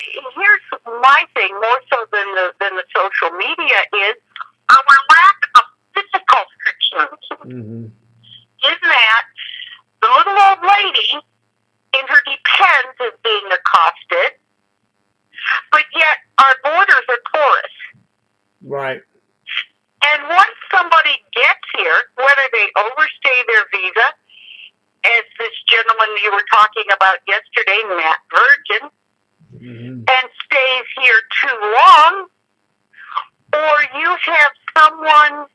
Here's my thing, more so than the social media, is our lack of physical security. Is that the little old lady in her Depends is being accosted, but yet our borders are porous. Right. And once somebody gets here, whether they overstay their visa, as this gentleman you were talking about yesterday, Matt Virgin, and stays here too long, or you have someone,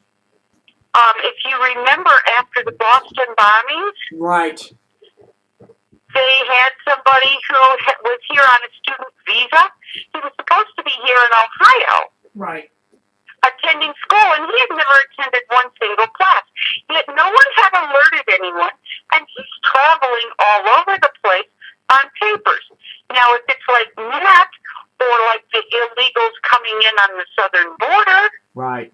if you remember after the Boston bombings, right, they had somebody who was here on a student visa. He was supposed to be here in Ohio. Right. Attending school, and he had never attended one single class. Yet no one had alerted anyone, and he's traveling all over the place on papers. Now, if it's like Matt, or like the illegals coming in on the southern border, right,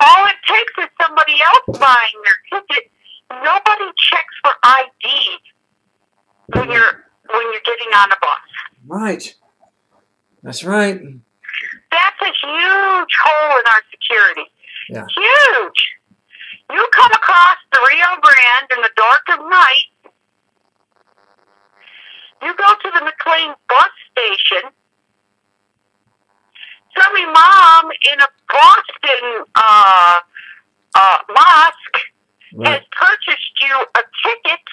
all it takes is somebody else buying their ticket. Nobody checks for ID when you're getting on a bus. Right. That's right. That's a huge hole in our security. Yeah. Huge. You come across the Rio Grande in the dark of night, you go to the McLean bus station, some imam in a Boston mosque has purchased you a ticket,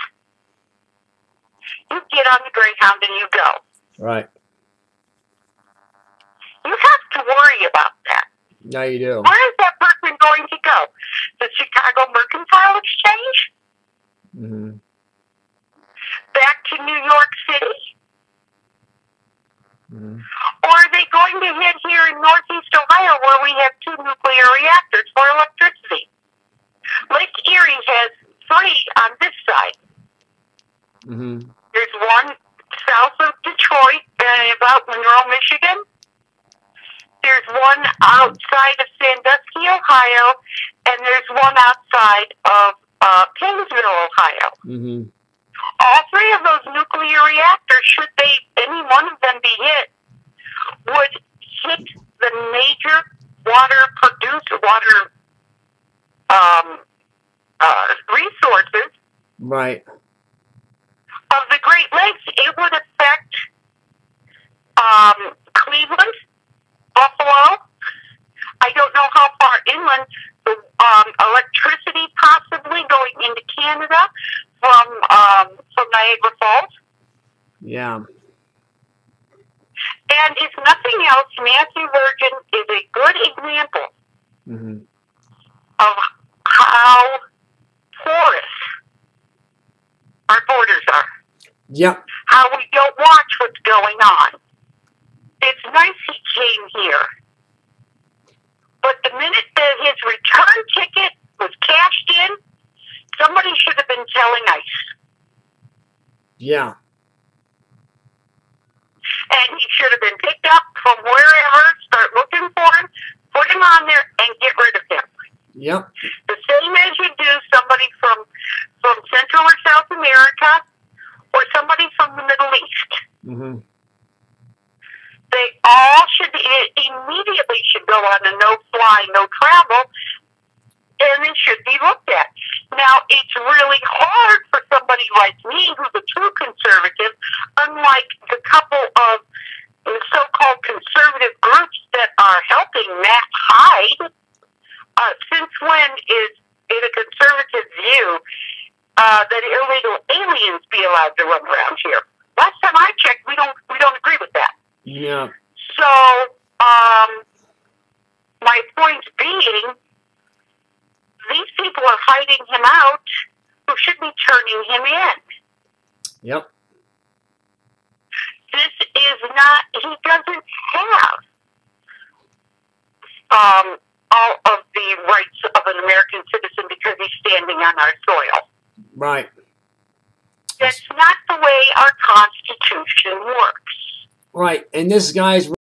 you get on the Greyhound and you go. Right. You have to worry about that. Now you do. Where is that person going to go? The Chicago Mercantile Exchange? Back to New York City? Or are they going to head here in Northeast Ohio where we have 2 nuclear reactors for electricity? Lake Erie has 3 on this side. There's one south of Detroit and about Monroe, Michigan. There's one outside of Sandusky, Ohio, and there's one outside of Painesville, Ohio. All 3 of those nuclear reactors, should any one of them be hit, would hit the major water resources of the Great Lakes. It would affect Cleveland, Buffalo. I don't know how far inland. The electricity possibly going into Canada from Niagara Falls. Yeah. And if nothing else, Matthew Virgin is a good example of how porous our borders are. Yep. How we don't watch what's going on. It's nice he came here. But the minute that his return ticket was cashed in, somebody should have been telling ICE. Yeah. And he should have been picked up from wherever, start looking for him, put him on there, and get rid of him. Yep. The same as you do somebody from Central or South America, or somebody from the Middle East. They all immediately should go on a no-fly, no-travel, and it should be looked at. Now, it's really hard for somebody like me, who's a true conservative, unlike the couple of so-called conservative groups that are helping Matt hide. Since when is it a conservative view that illegal aliens be allowed to run around here? Last time I checked, we don't agree with that. Yeah. So, my point being, these people are hiding him out who should be turning him in. Yep. This is not, he doesn't have all of the rights of an American citizen because he's standing on our soil. Right. That's not the way our Constitution works. Right. And this guy's